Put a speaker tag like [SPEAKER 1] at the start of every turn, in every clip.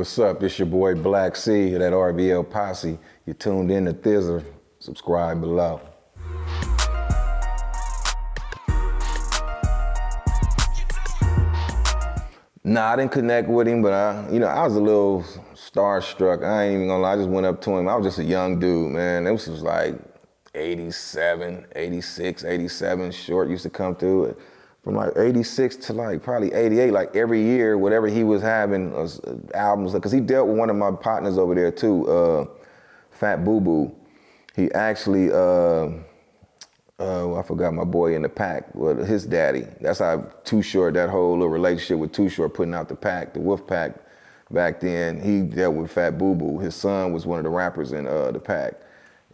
[SPEAKER 1] What's up? It's your boy Black C of that RBL Posse. You tuned in to Thizzler. Subscribe below. Nah, I didn't connect with him, but I was a little starstruck. I ain't even gonna lie, I just went up to him. I was just a young dude, man. This was like 87, 86, 87, Short used to come through it. From like 86 to like probably 88, like every year, whatever he was having, albums, because he dealt with one of my partners over there too, Fat Boo Boo. He actually, I forgot my boy in the pack, well, his daddy. That's how Too Short, that whole little relationship with Too Short, putting out the pack, the Wolf Pack. Back then, he dealt with Fat Boo Boo. His son was one of the rappers in the pack.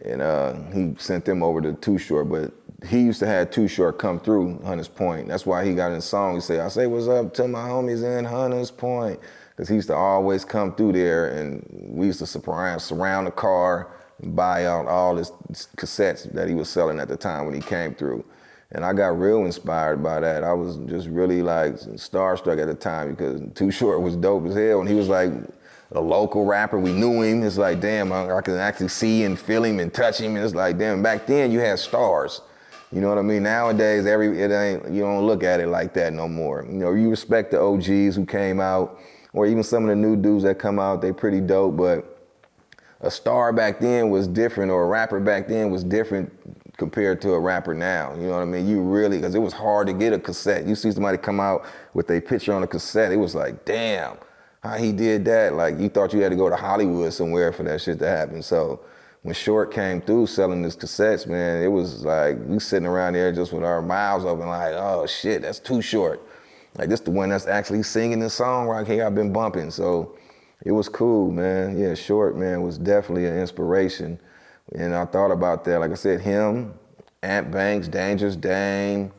[SPEAKER 1] And he sent them over to Too Short, but he used to have Too Short come through Hunters Point. That's why he got in the song. He said, I say what's up to my homies in Hunters Point. Because he used to always come through there, and we used to surround the car and buy out all his cassettes that he was selling at the time when he came through. And I got real inspired by that. I was just really like starstruck at the time because Too Short was dope as hell. And he was like a local rapper. We knew him. It's like, damn, I could actually see and feel him and touch him. And it's like, damn, back then you had stars. You know what I mean? Nowadays, you don't look at it like that no more. You know, you respect the OGs who came out, or even some of the new dudes that come out, they pretty dope, but a star back then was different, or a rapper back then was different compared to a rapper now. You know what I mean? You really, because it was hard to get a cassette. You see somebody come out with a picture on a cassette, it was like, damn, how he did that? Like, you thought you had to go to Hollywood somewhere for that shit to happen. So when Short came through selling his cassettes, man, it was like, we sitting around there just with our mouths open like, oh shit, that's Too Short. Like, this the one that's actually singing this song right here I've been bumping. So it was cool, man. Yeah, Short, man, was definitely an inspiration. And I thought about that, like I said, him, Ant Banks, Dangerous Dame,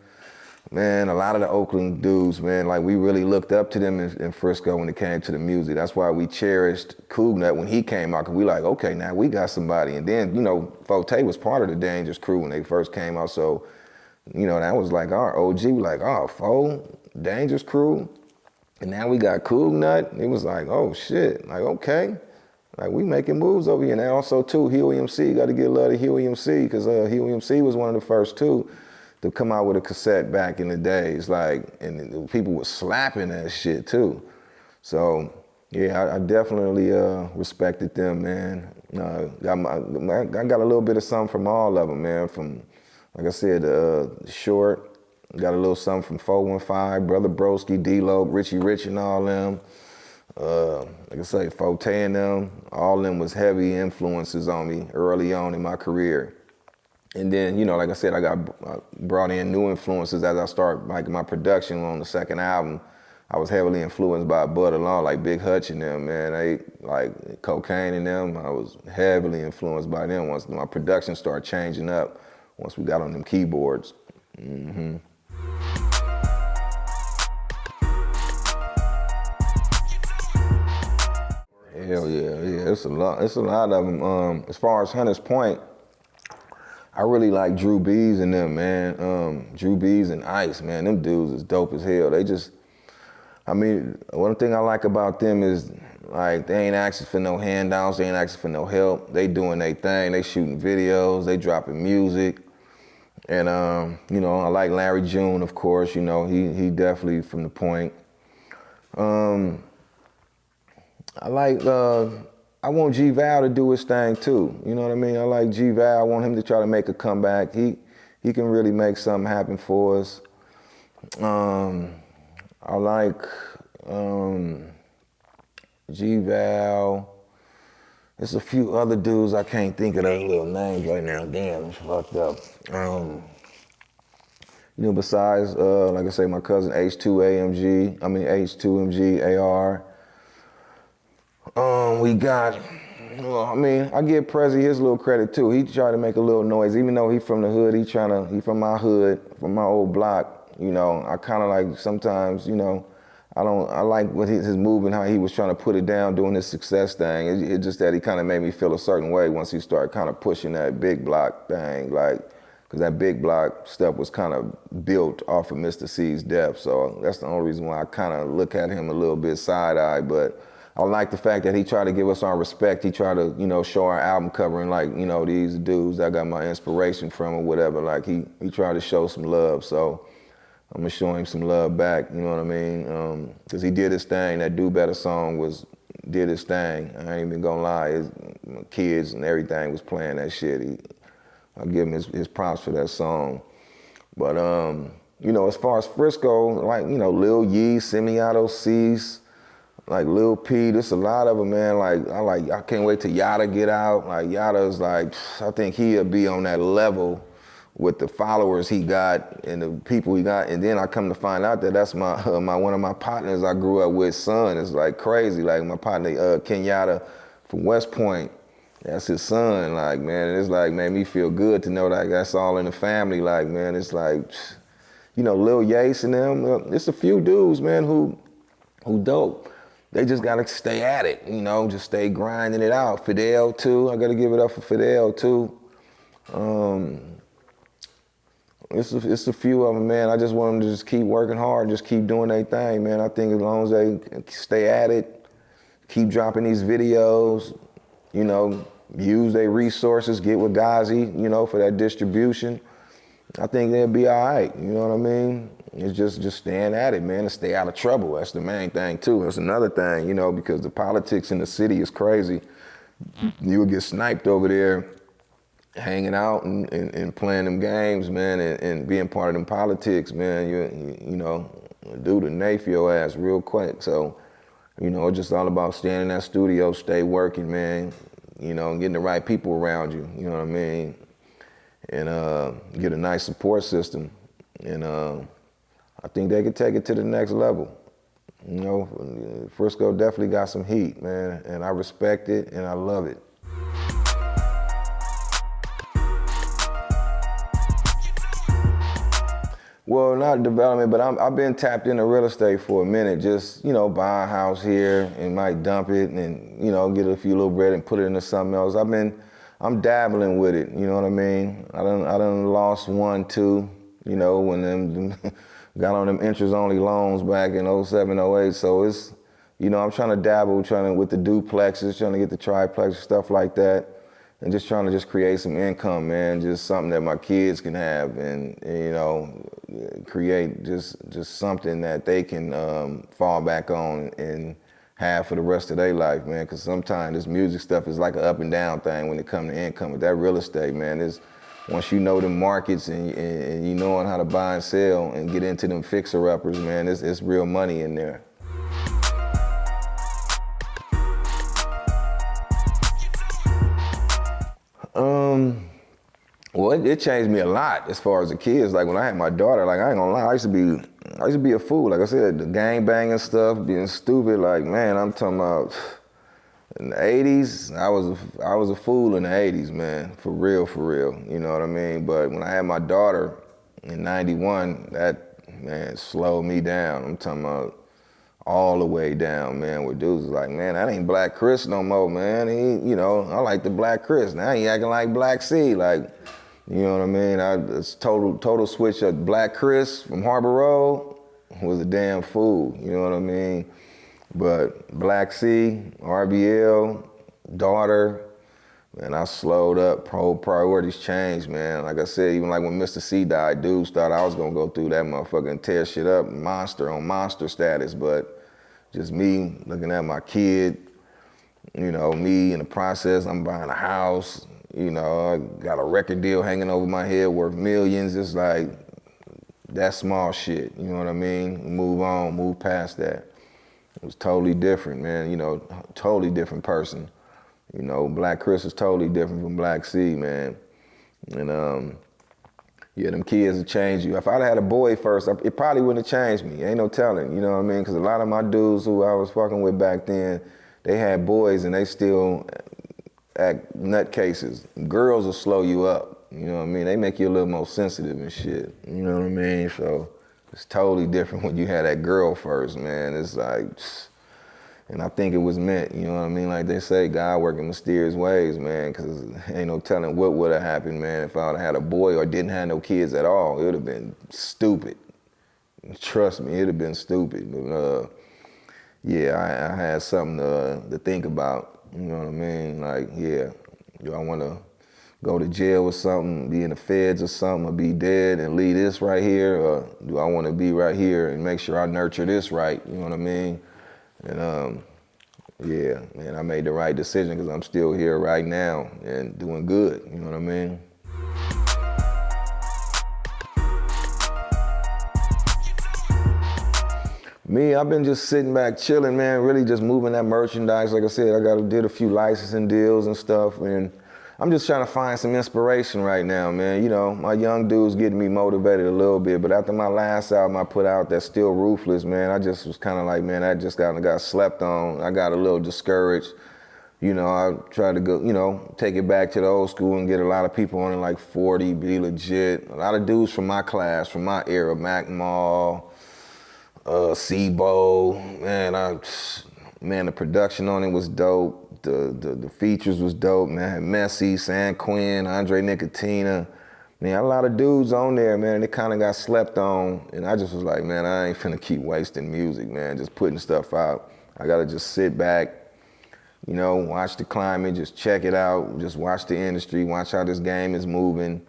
[SPEAKER 1] man, a lot of the Oakland dudes, man, like we really looked up to them in Frisco when it came to the music. That's why we cherished Cougnut when he came out, because we like, okay, now we got somebody. And then, you know, Forte was part of the Dangerous crew when they first came out. So, you know, that was like our OG. We like, oh, Fo, Dangerous crew. And now we got Cougnut. It was like, oh shit, like, okay. Like, we making moves over here. And also too, Huey MC, got to give love to Huey MC, because Huey MC was one of the first two to come out with a cassette back in the days, like, and people were slapping that shit too. So yeah, I definitely respected them, man. I got a little bit of something from all of them, man. From, like I said, Short, got a little something from 415, Brother Broski, D-Lo, Richie Rich and all them. Like I say, Forte and them, all of them was heavy influences on me early on in my career. And then, you know, like I said, I brought in new influences as I started like my production on the second album. I was heavily influenced by Bud Along, like Big Hutch and them, man. They like Cocaine and them. I was heavily influenced by them once my production started changing up, once we got on them keyboards. Mm-hmm. Hell yeah, it's a lot of them. As far as Hunters Point, I really like Drew B's and them, man. Drew B's and Ice, man, them dudes is dope as hell. They just, I mean, one thing I like about them is, like, they ain't asking for no handouts, they ain't asking for no help. They doing their thing, they shooting videos, they dropping music. And, you know, I like Larry June, of course, you know, he definitely from the Point. I want G Val to do his thing too. You know what I mean? I like G Val. I want him to try to make a comeback. He can really make something happen for us. I like G Val. There's a few other dudes I can't think of their little names right now. Damn, it's fucked up. You know, besides, like I say, my cousin H2MG AR. We got, well, I mean, I give Prezi his little credit too. He tried to make a little noise, even though he from the hood. He from my hood, from my old block. You know, I kind of like sometimes, you know, I like what his movement, how he was trying to put it down, doing his success thing. It just that he kind of made me feel a certain way once he started kind of pushing that big block thing, like, because that big block stuff was kind of built off of Mr. C's death. So that's the only reason why I kind of look at him a little bit side-eye, but I like the fact that he tried to give us our respect. He tried to, you know, show our album cover and like, you know, these dudes that I got my inspiration from or whatever. Like he tried to show some love. So I'm gonna show him some love back. You know what I mean? Cause he did his thing. That Do Better song did his thing. I ain't even gonna lie. My kids and everything was playing that shit. I'll give him his props for that song. But you know, as far as Frisco, like, you know, Lil Yee, Semi-Auto Cease, like Lil P, there's a lot of them, man. I can't wait till Yada get out. Like Yada's like, I think he'll be on that level with the followers he got and the people he got. And then I come to find out that that's my one of my partners I grew up with, son. It's like crazy. Like my partner, Ken Yada from West Point, that's his son. Like, man, it's like made me feel good to know that that's all in the family. Like, man, it's like, you know, Lil Yace and them, it's a few dudes, man, who dope. They just gotta stay at it, you know, just stay grinding it out. Fidel too, I gotta give it up for Fidel too. It's a few of them, man. I just want them to just keep working hard, just keep doing their thing, man. I think as long as they stay at it, keep dropping these videos, you know, use their resources, get with Ghazi, you know, for that distribution, I think they'll be all right, you know what I mean? It's just staying at it, man, and stay out of trouble. That's the main thing, too. That's another thing, you know, because the politics in the city is crazy. You would get sniped over there hanging out and playing them games, man, and being part of them politics, man. You know, dude will nafe your ass real quick. So, you know, it's just all about staying in that studio, stay working, man, you know, getting the right people around you, you know what I mean? And get a nice support system. And I think they could take it to the next level. You know, Frisco definitely got some heat, man, and I respect it and I love it. Well, not development, but I've been tapped into real estate for a minute. Just, you know, buy a house here and might dump it and, you know, get a few little bread and put it into something else. I'm dabbling with it, you know what I mean? I done lost 1, 2, you know, when them got on them interest-only loans back in 07, 08. So it's, you know, I'm trying to dabble, with the duplexes, trying to get the triplex, stuff like that. And just trying to just create some income, man. Just something that my kids can have and you know, create just something that they can fall back on and have for the rest of their life, man. Because sometimes this music stuff is like an up and down thing when it comes to income. With that real estate, man, is once you know the markets and you knowing how to buy and sell and get into them fixer-uppers, man, it's real money in there. Well, it changed me a lot as far as the kids. Like when I had my daughter, like I ain't gonna lie, I used to be a fool. Like I said, the gang banging stuff, being stupid. Like, man, I'm talking about in the 80s, I was a fool in the 80s, man, for real, you know what I mean? But when I had my daughter in 91, that, man, slowed me down. I'm talking about all the way down, man, where dudes was like, man, that ain't Black Chris no more, man. He, you know, I like the Black Chris. Now he acting like Black C, like, you know what I mean? It's total switch up. Black Chris from Harbor Road was a damn fool, you know what I mean? But Black C, RBL, daughter, man, I slowed up. Priorities changed, man. Like I said, even like when Mr. C died, dudes thought I was gonna go through that motherfucker and tear shit up, monster on monster status. But just me looking at my kid, you know, me in the process, I'm buying a house, you know, I got a record deal hanging over my head worth millions. It's like, that small shit, you know what I mean? Move on, move past that. It was totally different, man, you know, totally different person. You know, Black Chris is totally different from Black C, man. And yeah, them kids will change you. If I'd had a boy first, it probably wouldn't have changed me. Ain't no telling, you know what I mean? Because a lot of my dudes who I was fucking with back then, they had boys and they still act nutcases. Girls will slow you up, you know what I mean? They make you a little more sensitive and shit, you know what I mean? So it's totally different when you had that girl first, man. It's like, and I think it was meant, you know what I mean? Like they say, God work in mysterious ways, man, because ain't no telling what would have happened, man, if I would have had a boy or didn't have no kids at all. It would have been stupid. Trust me, it would have been stupid. But yeah, I had something to think about. You know what I mean? Like, yeah, do I want to go to jail or something, be in the feds or something, or be dead and leave this right here, or do I want to be right here and make sure I nurture this right? You know what I mean? And yeah, man, I made the right decision because I'm still here right now and doing good. You know what I mean? Me, I've been just sitting back chilling, man, really just moving that merchandise. Like I said, did a few licensing deals and stuff, and I'm just trying to find some inspiration right now, man. You know, my young dude's getting me motivated a little bit, but after my last album I put out, that's Still Ruthless, man, I just was kind of like, man, I just got slept on. I got a little discouraged. You know, I tried to go, you know, take it back to the old school and get a lot of people on it like 40, Be Legit. A lot of dudes from my class, from my era, Mac Mall, Sibo, man, the production on it was dope. The features was dope, man. I had Messi, San Quinn, Andre Nicotina. Man, a lot of dudes on there, man. They kind of got slept on, and I just was like, man, I ain't finna keep wasting music, man. Just putting stuff out. I gotta just sit back, you know, watch the climate, just check it out, just watch the industry, watch how this game is moving,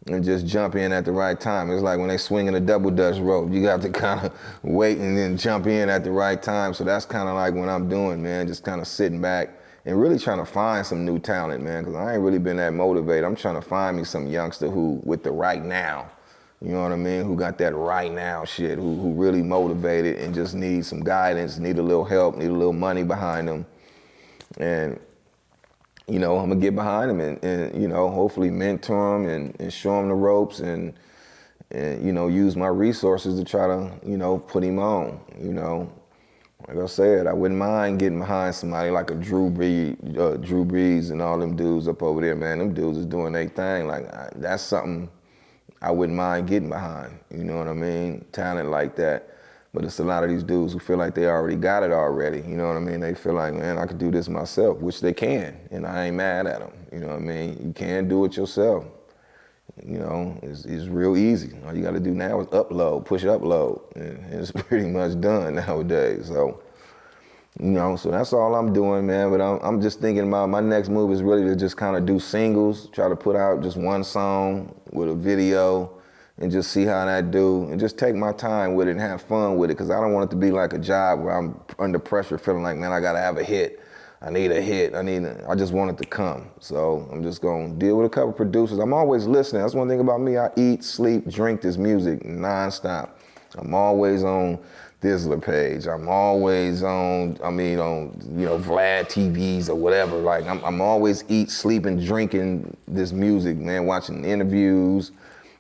[SPEAKER 1] and just jump in at the right time. It's like when they swinging a double dutch rope. You got to kind of wait and then jump in at the right time. So that's kind of like what I'm doing, man, just kind of sitting back and really trying to find some new talent, man, because I ain't really been that motivated. I'm trying to find me some youngster who, with the right now, you know what I mean, who got that right now shit, who really motivated and just needs some guidance, need a little help, need a little money behind them. And you know, I'm gonna get behind him and you know, hopefully mentor him and show him the ropes and you know, use my resources to try to, you know, put him on. You know, like I said, I wouldn't mind getting behind somebody like a Drew Brees and all them dudes up over there, man. Them dudes is doing their thing. Like that's something I wouldn't mind getting behind. You know what I mean? Talent like that. But it's a lot of these dudes who feel like they already got it already. You know what I mean? They feel like, man, I could do this myself, which they can, and I ain't mad at them. You know what I mean? You can do it yourself. You know, it's real easy. All you got to do now is upload, push upload, and it's pretty much done nowadays. So, you know, so that's all I'm doing, man. But I'm just thinking about my next move is really to just kind of do singles, try to put out just one song with a video, and just see how that do, and just take my time with it and have fun with it, because I don't want it to be like a job where I'm under pressure feeling like, man, I gotta have a hit. I need a hit, I just want it to come. So I'm just gonna deal with a couple producers. I'm always listening. That's one thing about me. I eat, sleep, drink this music nonstop. I'm always on Thizzler page. I'm always on, you know, Vlad TVs or whatever. Like I'm always eat, sleep, and drinking this music, man, watching interviews,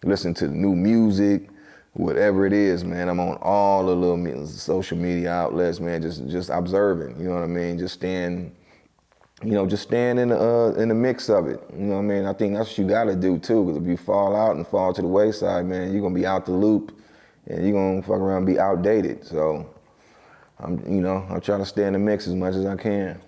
[SPEAKER 1] listen to the new music, whatever it is, man. I'm on all the little social media outlets, man, just observing, you know what I mean? Just staying, you know, just staying in the mix of it. You know what I mean? I think that's what you gotta do too, because if you fall out and fall to the wayside, man, you're gonna be out the loop and you're gonna fuck around and be outdated. So I'm trying to stay in the mix as much as I can.